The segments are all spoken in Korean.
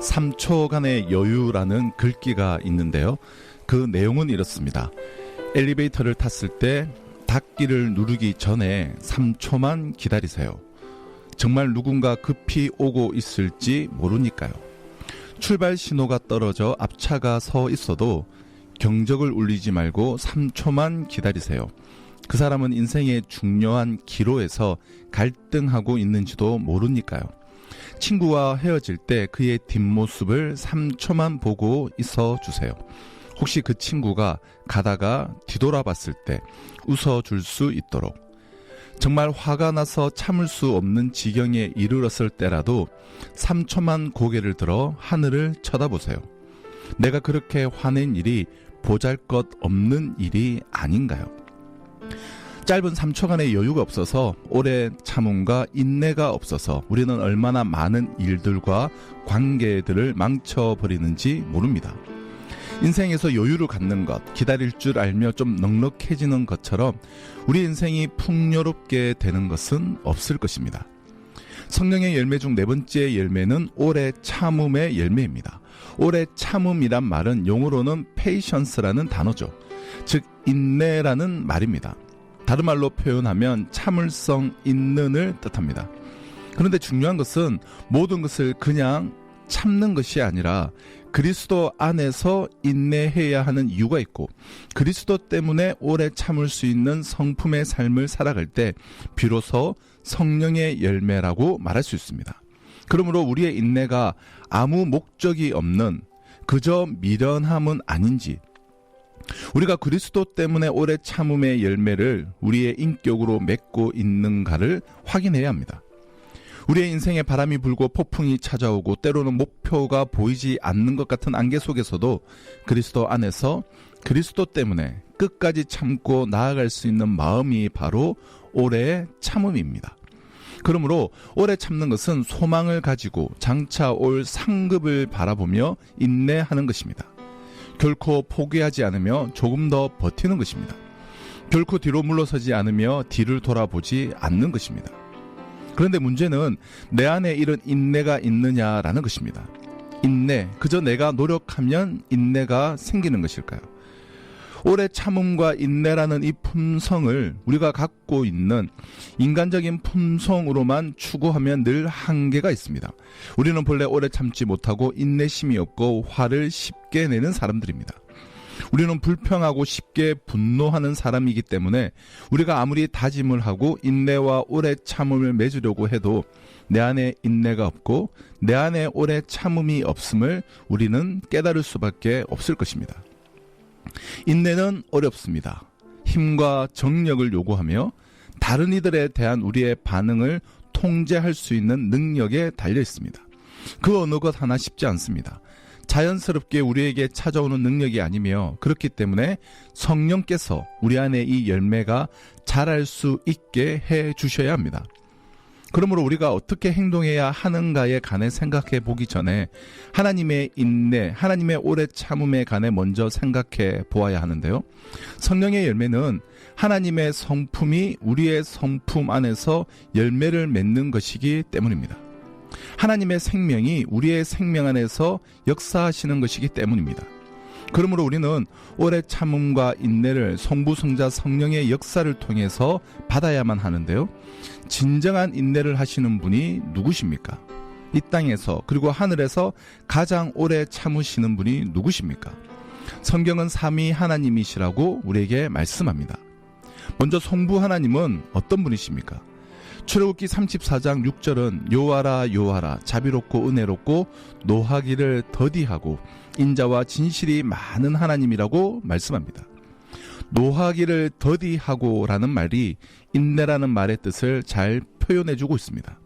3초간의 여유라는 글귀가 있는데요. 그 내용은 이렇습니다. 엘리베이터를 탔을 때 닫기를 누르기 전에 3초만 기다리세요. 정말 누군가 급히 오고 있을지 모르니까요. 출발 신호가 떨어져 앞차가 서 있어도 경적을 울리지 말고 3초만 기다리세요. 그 사람은 인생의 중요한 기로에서 갈등하고 있는지도 모르니까요. 친구와 헤어질 때 그의 뒷모습을 3초만 보고 있어 주세요. 혹시 그 친구가 가다가 뒤돌아봤을 때 웃어줄 수 있도록. 정말 화가 나서 참을 수 없는 지경에 이르렀을 때라도 3초만 고개를 들어 하늘을 쳐다보세요. 내가 그렇게 화낸 일이 보잘것없는 일이 아닌가요? 짧은 3초간의 여유가 없어서, 오래 참음과 인내가 없어서 우리는 얼마나 많은 일들과 관계들을 망쳐버리는지 모릅니다. 인생에서 여유를 갖는 것, 기다릴 줄 알며 좀 넉넉해지는 것처럼 우리 인생이 풍요롭게 되는 것은 없을 것입니다. 성령의 열매 중 네 번째 열매는 오래 참음의 열매입니다. 오래 참음이란 말은 영어로는 patience라는 단어죠. 즉 인내라는 말입니다. 다른 말로 표현하면 참을성 있는을 뜻합니다. 그런데 중요한 것은 모든 것을 그냥 참는 것이 아니라 그리스도 안에서 인내해야 하는 이유가 있고, 그리스도 때문에 오래 참을 수 있는 성품의 삶을 살아갈 때 비로소 성령의 열매라고 말할 수 있습니다. 그러므로 우리의 인내가 아무 목적이 없는 그저 미련함은 아닌지, 우리가 그리스도 때문에 오래 참음의 열매를 우리의 인격으로 맺고 있는가를 확인해야 합니다. 우리의 인생에 바람이 불고 폭풍이 찾아오고 때로는 목표가 보이지 않는 것 같은 안개 속에서도 그리스도 안에서 그리스도 때문에 끝까지 참고 나아갈 수 있는 마음이 바로 오래 참음입니다. 그러므로 오래 참는 것은 소망을 가지고 장차 올 상급을 바라보며 인내하는 것입니다. 결코 포기하지 않으며 조금 더 버티는 것입니다. 결코 뒤로 물러서지 않으며 뒤를 돌아보지 않는 것입니다. 그런데 문제는 내 안에 이런 인내가 있느냐라는 것입니다. 인내, 그저 내가 노력하면 인내가 생기는 것일까요? 오래 참음과 인내라는 이 품성을 우리가 갖고 있는 인간적인 품성으로만 추구하면 늘 한계가 있습니다. 우리는 본래 오래 참지 못하고 인내심이 없고 화를 쉽게 내는 사람들입니다. 우리는 불평하고 쉽게 분노하는 사람이기 때문에 우리가 아무리 다짐을 하고 인내와 오래 참음을 맺으려고 해도 내 안에 인내가 없고 내 안에 오래 참음이 없음을 우리는 깨달을 수밖에 없을 것입니다. 인내는 어렵습니다. 힘과 정력을 요구하며 다른 이들에 대한 우리의 반응을 통제할 수 있는 능력에 달려 있습니다. 그 어느 것 하나 쉽지 않습니다. 자연스럽게 우리에게 찾아오는 능력이 아니며, 그렇기 때문에 성령께서 우리 안에 이 열매가 자랄 수 있게 해 주셔야 합니다. 그러므로 우리가 어떻게 행동해야 하는가에 관해 생각해 보기 전에 하나님의 인내, 하나님의 오래 참음에 관해 먼저 생각해 보아야 하는데요. 성령의 열매는 하나님의 성품이 우리의 성품 안에서 열매를 맺는 것이기 때문입니다. 하나님의 생명이 우리의 생명 안에서 역사하시는 것이기 때문입니다. 그러므로 우리는 오래 참음과 인내를 성부, 성자, 성령의 역사를 통해서 받아야만 하는데요. 진정한 인내를 하시는 분이 누구십니까? 이 땅에서 그리고 하늘에서 가장 오래 참으시는 분이 누구십니까? 성경은 삼위 하나님이시라고 우리에게 말씀합니다. 먼저 성부 하나님은 어떤 분이십니까? 출애굽기 34장 6절은 여호와라 여호와라 자비롭고 은혜롭고 노하기를 더디하고 인자와 진실이 많은 하나님이라고 말씀합니다. 노하기를 더디하고라는 말이 인내라는 말의 뜻을 잘 표현해주고 있습니다.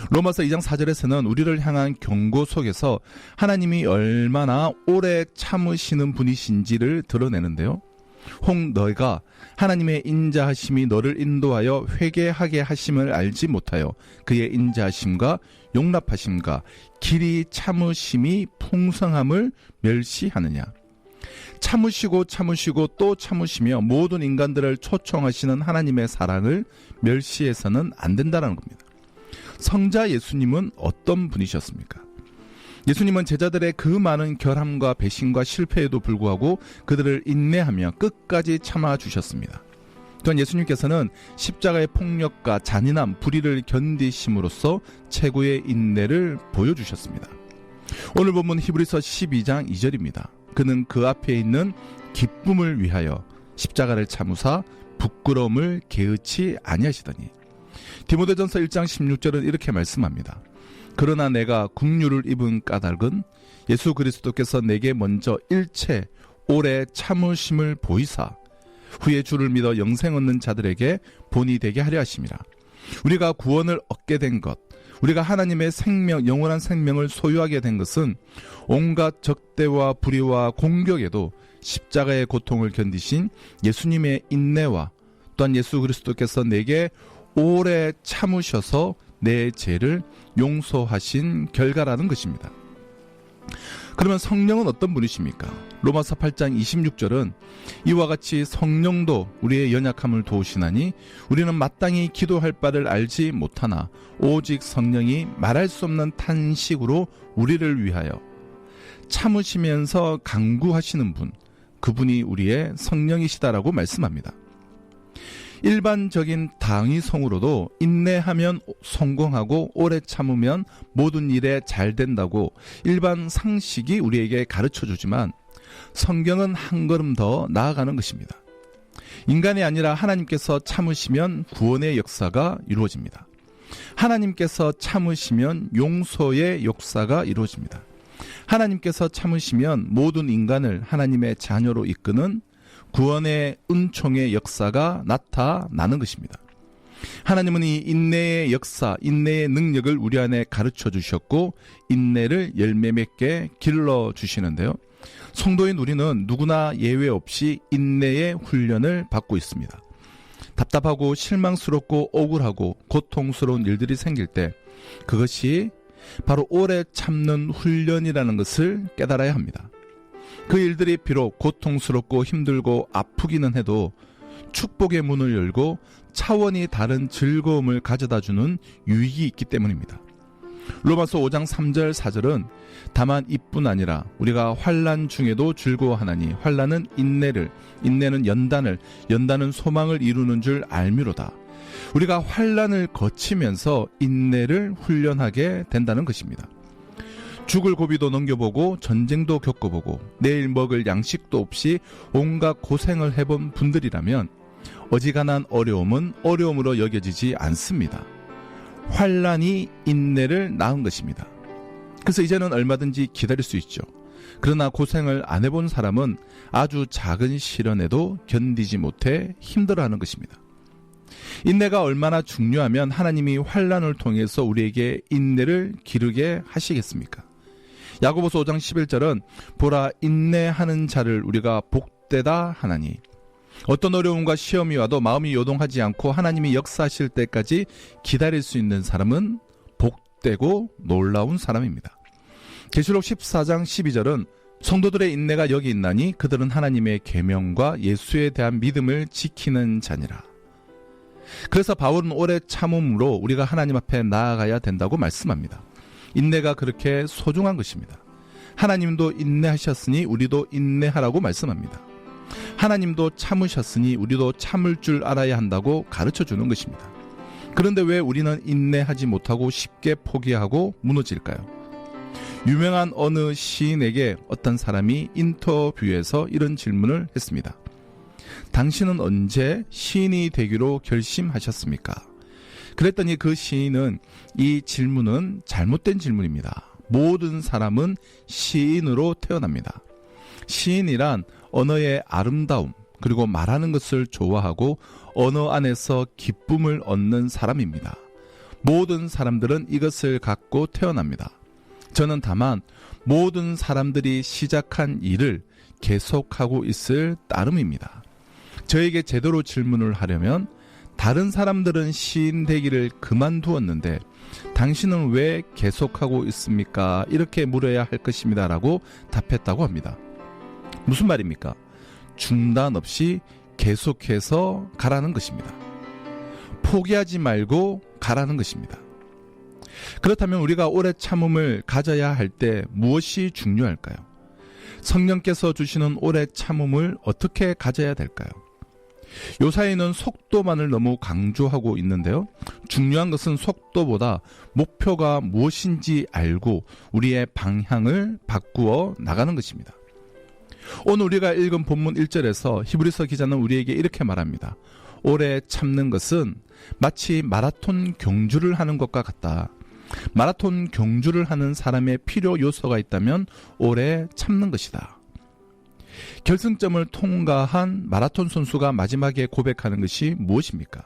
로마서 2장 4절에서는 우리를 향한 경고 속에서 하나님이 얼마나 오래 참으시는 분이신지를 드러내는데요. 혹 너희가 하나님의 인자하심이 너를 인도하여 회개하게 하심을 알지 못하여 그의 인자하심과 용납하심과 길이 참으심이 풍성함을 멸시하느냐. 참으시고 참으시고 또 참으시며 모든 인간들을 초청하시는 하나님의 사랑을 멸시해서는 안 된다는 겁니다. 성자 예수님은 어떤 분이셨습니까? 예수님은 제자들의 그 많은 결함과 배신과 실패에도 불구하고 그들을 인내하며 끝까지 참아주셨습니다. 또한 예수님께서는 십자가의 폭력과 잔인함, 불의를 견디심으로써 최고의 인내를 보여주셨습니다. 오늘 본문 히브리서 12장 2절입니다. 그는 그 앞에 있는 기쁨을 위하여 십자가를 참으사 부끄러움을 개의치 아니하시더니. 디모데전서 1장 16절은 이렇게 말씀합니다. 그러나 내가 국류를 입은 까닭은 예수 그리스도께서 내게 먼저 일체 오래 참으심을 보이사 후에 주를 믿어 영생 얻는 자들에게 본이 되게 하려 하심이라. 우리가 구원을 얻게 된 것, 우리가 하나님의 생명, 영원한 생명을 소유하게 된 것은 온갖 적대와 불의와 공격에도 십자가의 고통을 견디신 예수님의 인내와 또한 예수 그리스도께서 내게 오래 참으셔서 내 죄를 용서하신 결과라는 것입니다. 그러면 성령은 어떤 분이십니까? 로마서 8장 26절은 이와 같이 성령도 우리의 연약함을 도우시나니 우리는 마땅히 기도할 바를 알지 못하나 오직 성령이 말할 수 없는 탄식으로 우리를 위하여 참으시면서 간구하시는 분, 그분이 우리의 성령이시다라고 말씀합니다. 일반적인 당위성으로도 인내하면 성공하고 오래 참으면 모든 일에 잘 된다고 일반 상식이 우리에게 가르쳐주지만 성경은 한 걸음 더 나아가는 것입니다. 인간이 아니라 하나님께서 참으시면 구원의 역사가 이루어집니다. 하나님께서 참으시면 용서의 역사가 이루어집니다. 하나님께서 참으시면 모든 인간을 하나님의 자녀로 이끄는 구원의 은총의 역사가 나타나는 것입니다. 하나님은 이 인내의 역사, 인내의 능력을 우리 안에 가르쳐 주셨고 인내를 열매 맺게 길러 주시는데요. 성도인 우리는 누구나 예외 없이 인내의 훈련을 받고 있습니다. 답답하고 실망스럽고 억울하고 고통스러운 일들이 생길 때 그것이 바로 오래 참는 훈련이라는 것을 깨달아야 합니다. 그 일들이 비록 고통스럽고 힘들고 아프기는 해도 축복의 문을 열고 차원이 다른 즐거움을 가져다주는 유익이 있기 때문입니다. 로마서 5장 3절 4절은 다만 이뿐 아니라 우리가 환난 중에도 즐거워하나니 환난은 인내를, 인내는 연단을, 연단은 소망을 이루는 줄 알미로다. 우리가 환난을 거치면서 인내를 훈련하게 된다는 것입니다. 죽을 고비도 넘겨보고 전쟁도 겪어보고 내일 먹을 양식도 없이 온갖 고생을 해본 분들이라면 어지간한 어려움은 어려움으로 여겨지지 않습니다. 환난이 인내를 낳은 것입니다. 그래서 이제는 얼마든지 기다릴 수 있죠. 그러나 고생을 안 해본 사람은 아주 작은 시련에도 견디지 못해 힘들어하는 것입니다. 인내가 얼마나 중요하면 하나님이 환난을 통해서 우리에게 인내를 기르게 하시겠습니까? 야고보서 5장 11절은 보라 인내하는 자를 우리가 복되다 하나니 어떤 어려움과 시험이 와도 마음이 요동하지 않고 하나님이 역사하실 때까지 기다릴 수 있는 사람은 복되고 놀라운 사람입니다. 계시록 14장 12절은 성도들의 인내가 여기 있나니 그들은 하나님의 계명과 예수에 대한 믿음을 지키는 자니라. 그래서 바울은 오래 참음으로 우리가 하나님 앞에 나아가야 된다고 말씀합니다. 인내가 그렇게 소중한 것입니다. 하나님도 인내하셨으니 우리도 인내하라고 말씀합니다. 하나님도 참으셨으니 우리도 참을 줄 알아야 한다고 가르쳐주는 것입니다. 그런데 왜 우리는 인내하지 못하고 쉽게 포기하고 무너질까요? 유명한 어느 시인에게 어떤 사람이 인터뷰에서 이런 질문을 했습니다. 당신은 언제 시인이 되기로 결심하셨습니까? 그랬더니 그 시인은 이 질문은 잘못된 질문입니다. 모든 사람은 시인으로 태어납니다. 시인이란 언어의 아름다움 그리고 말하는 것을 좋아하고 언어 안에서 기쁨을 얻는 사람입니다. 모든 사람들은 이것을 갖고 태어납니다. 저는 다만 모든 사람들이 시작한 일을 계속하고 있을 따름입니다. 저에게 제대로 질문을 하려면 다른 사람들은 시인 되기를 그만두었는데 당신은 왜 계속하고 있습니까? 이렇게 물어야 할 것입니다. 라고 답했다고 합니다. 무슨 말입니까? 중단 없이 계속해서 가라는 것입니다. 포기하지 말고 가라는 것입니다. 그렇다면 우리가 오래 참음을 가져야 할 때 무엇이 중요할까요? 성령께서 주시는 오래 참음을 어떻게 가져야 될까요? 요사이는 속도만을 너무 강조하고 있는데요. 중요한 것은 속도보다 목표가 무엇인지 알고 우리의 방향을 바꾸어 나가는 것입니다. 오늘 우리가 읽은 본문 1절에서 히브리서 기자는 우리에게 이렇게 말합니다. 오래 참는 것은 마치 마라톤 경주를 하는 것과 같다. 마라톤 경주를 하는 사람의 필요 요소가 있다면 오래 참는 것이다. 결승점을 통과한 마라톤 선수가 마지막에 고백하는 것이 무엇입니까?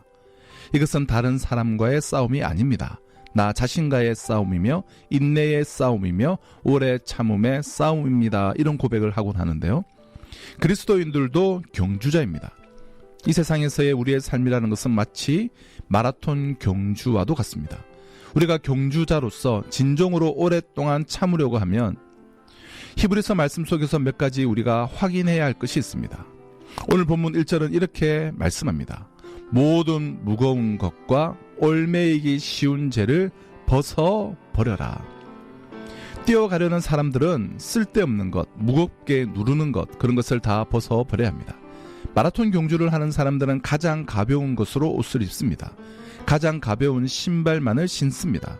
이것은 다른 사람과의 싸움이 아닙니다. 나 자신과의 싸움이며 인내의 싸움이며 오래 참음의 싸움입니다. 이런 고백을 하곤 하는데요. 그리스도인들도 경주자입니다. 이 세상에서의 우리의 삶이라는 것은 마치 마라톤 경주와도 같습니다. 우리가 경주자로서 진정으로 오랫동안 참으려고 하면 히브리서 말씀 속에서 몇 가지 우리가 확인해야 할 것이 있습니다. 오늘 본문 1절은 이렇게 말씀합니다. 모든 무거운 것과 얽매이기 쉬운 죄를 벗어버려라. 뛰어가려는 사람들은 쓸데없는 것, 무겁게 누르는 것, 그런 것을 다 벗어버려야 합니다. 마라톤 경주를 하는 사람들은 가장 가벼운 것으로 옷을 입습니다. 가장 가벼운 신발만을 신습니다.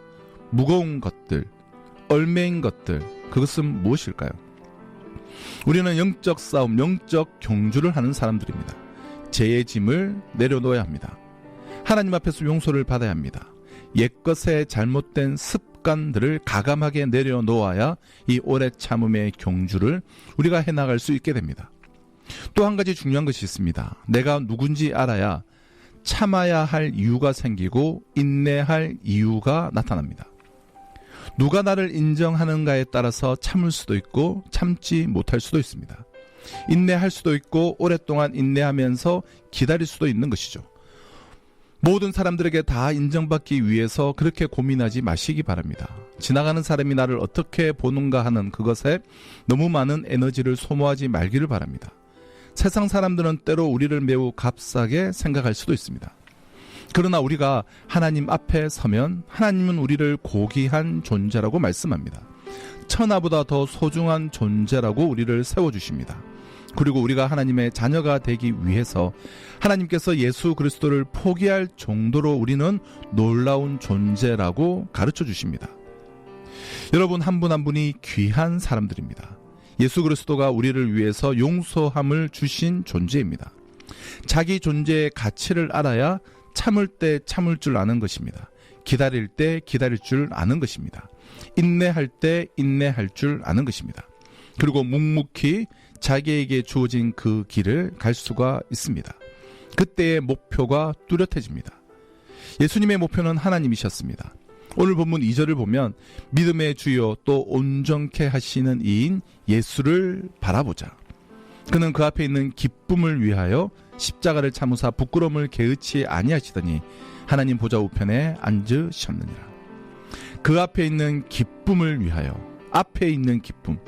무거운 것들, 얽매인 것들, 그것은 무엇일까요? 우리는 영적 싸움, 영적 경주를 하는 사람들입니다. 죄의 짐을 내려놓아야 합니다. 하나님 앞에서 용서를 받아야 합니다. 옛것의 잘못된 습관들을 가감하게 내려놓아야 이 오래 참음의 경주를 우리가 해나갈 수 있게 됩니다. 또 한 가지 중요한 것이 있습니다. 내가 누군지 알아야 참아야 할 이유가 생기고 인내할 이유가 나타납니다. 누가 나를 인정하는가에 따라서 참을 수도 있고 참지 못할 수도 있습니다. 인내할 수도 있고 오랫동안 인내하면서 기다릴 수도 있는 것이죠. 모든 사람들에게 다 인정받기 위해서 그렇게 고민하지 마시기 바랍니다. 지나가는 사람이 나를 어떻게 보는가 하는 그것에 너무 많은 에너지를 소모하지 말기를 바랍니다. 세상 사람들은 때로 우리를 매우 값싸게 생각할 수도 있습니다. 그러나 우리가 하나님 앞에 서면 하나님은 우리를 고귀한 존재라고 말씀합니다. 천하보다 더 소중한 존재라고 우리를 세워주십니다. 그리고 우리가 하나님의 자녀가 되기 위해서 하나님께서 예수 그리스도를 포기할 정도로 우리는 놀라운 존재라고 가르쳐 주십니다. 여러분 한 분 한 분이 귀한 사람들입니다. 예수 그리스도가 우리를 위해서 용서함을 주신 존재입니다. 자기 존재의 가치를 알아야 참을 때 참을 줄 아는 것입니다. 기다릴 때 기다릴 줄 아는 것입니다. 인내할 때 인내할 줄 아는 것입니다. 그리고 묵묵히 자기에게 주어진 그 길을 갈 수가 있습니다. 그때의 목표가 뚜렷해집니다. 예수님의 목표는 하나님이셨습니다. 오늘 본문 2절을 보면 믿음의 주요 또 온전케 하시는 이인 예수를 바라보자. 그는 그 앞에 있는 기쁨을 위하여 십자가를 참으사 부끄러움을 개의치 아니하시더니 하나님 보좌 우편에 앉으셨느니라. 그 앞에 있는 기쁨을 위하여, 앞에 있는 기쁨,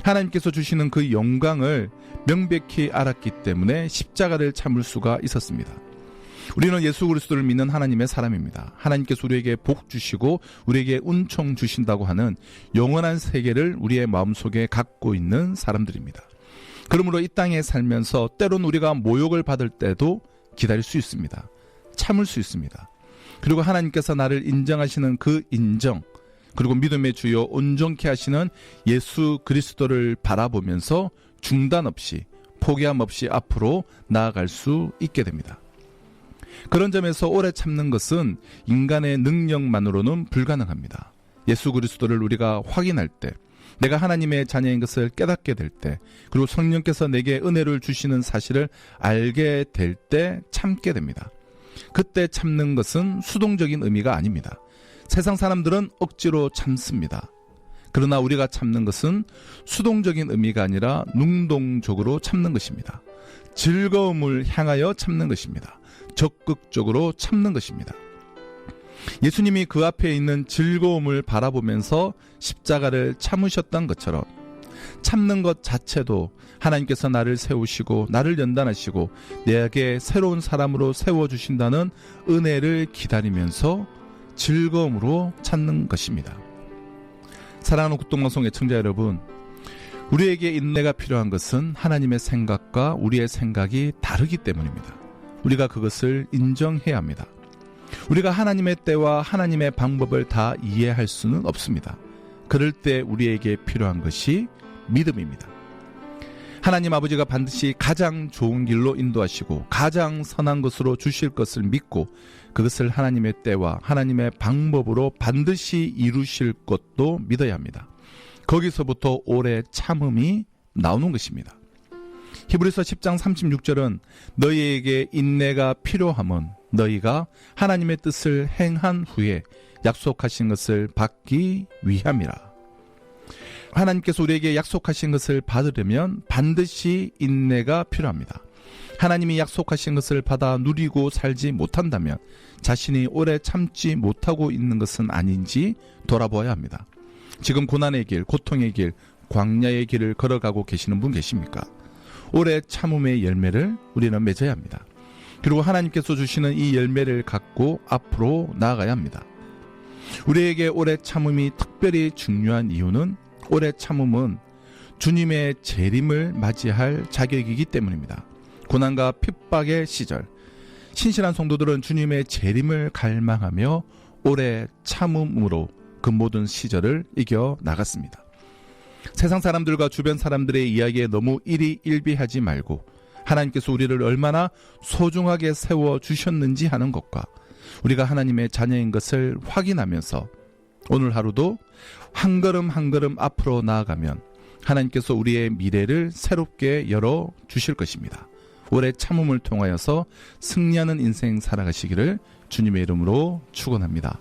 하나님께서 주시는 그 영광을 명백히 알았기 때문에 십자가를 참을 수가 있었습니다. 우리는 예수 그리스도를 믿는 하나님의 사람입니다. 하나님께서 우리에게 복 주시고 우리에게 은총 주신다고 하는 영원한 세계를 우리의 마음속에 갖고 있는 사람들입니다. 그러므로 이 땅에 살면서 때론 우리가 모욕을 받을 때도 기다릴 수 있습니다. 참을 수 있습니다. 그리고 하나님께서 나를 인정하시는 그 인정, 그리고 믿음의 주요 온전케 하시는 예수 그리스도를 바라보면서 중단 없이 포기함 없이 앞으로 나아갈 수 있게 됩니다. 그런 점에서 오래 참는 것은 인간의 능력만으로는 불가능합니다. 예수 그리스도를 우리가 확인할 때, 내가 하나님의 자녀인 것을 깨닫게 될 때, 그리고 성령께서 내게 은혜를 주시는 사실을 알게 될 때 참게 됩니다. 그때 참는 것은 수동적인 의미가 아닙니다. 세상 사람들은 억지로 참습니다. 그러나 우리가 참는 것은 수동적인 의미가 아니라 능동적으로 참는 것입니다. 즐거움을 향하여 참는 것입니다. 적극적으로 참는 것입니다. 예수님이 그 앞에 있는 즐거움을 바라보면서 십자가를 참으셨던 것처럼 참는 것 자체도 하나님께서 나를 세우시고 나를 연단하시고 내게 새로운 사람으로 세워주신다는 은혜를 기다리면서 즐거움으로 찾는 것입니다. 사랑하는 국동방송 애청자 여러분, 우리에게 인내가 필요한 것은 하나님의 생각과 우리의 생각이 다르기 때문입니다. 우리가 그것을 인정해야 합니다. 우리가 하나님의 때와 하나님의 방법을 다 이해할 수는 없습니다. 그럴 때 우리에게 필요한 것이 믿음입니다. 하나님 아버지가 반드시 가장 좋은 길로 인도하시고 가장 선한 것으로 주실 것을 믿고 그것을 하나님의 때와 하나님의 방법으로 반드시 이루실 것도 믿어야 합니다. 거기서부터 오래 참음이 나오는 것입니다. 히브리서 10장 36절은 너희에게 인내가 필요함은 너희가 하나님의 뜻을 행한 후에 약속하신 것을 받기 위함이라. 하나님께서 우리에게 약속하신 것을 받으려면 반드시 인내가 필요합니다. 하나님이 약속하신 것을 받아 누리고 살지 못한다면 자신이 오래 참지 못하고 있는 것은 아닌지 돌아보아야 합니다. 지금 고난의 길, 고통의 길, 광야의 길을 걸어가고 계시는 분 계십니까? 오래 참음의 열매를 우리는 맺어야 합니다. 그리고 하나님께서 주시는 이 열매를 갖고 앞으로 나아가야 합니다. 우리에게 오래 참음이 특별히 중요한 이유는 오래 참음은 주님의 재림을 맞이할 자격이기 때문입니다. 고난과 핍박의 시절, 신실한 성도들은 주님의 재림을 갈망하며 오래 참음으로 그 모든 시절을 이겨 나갔습니다. 세상 사람들과 주변 사람들의 이야기에 너무 일희일비하지 말고 하나님께서 우리를 얼마나 소중하게 세워주셨는지 하는 것과 우리가 하나님의 자녀인 것을 확인하면서 오늘 하루도 한 걸음 한 걸음 앞으로 나아가면 하나님께서 우리의 미래를 새롭게 열어주실 것입니다. 오래 참음을 통하여서 승리하는 인생 살아가시기를 주님의 이름으로 축원합니다.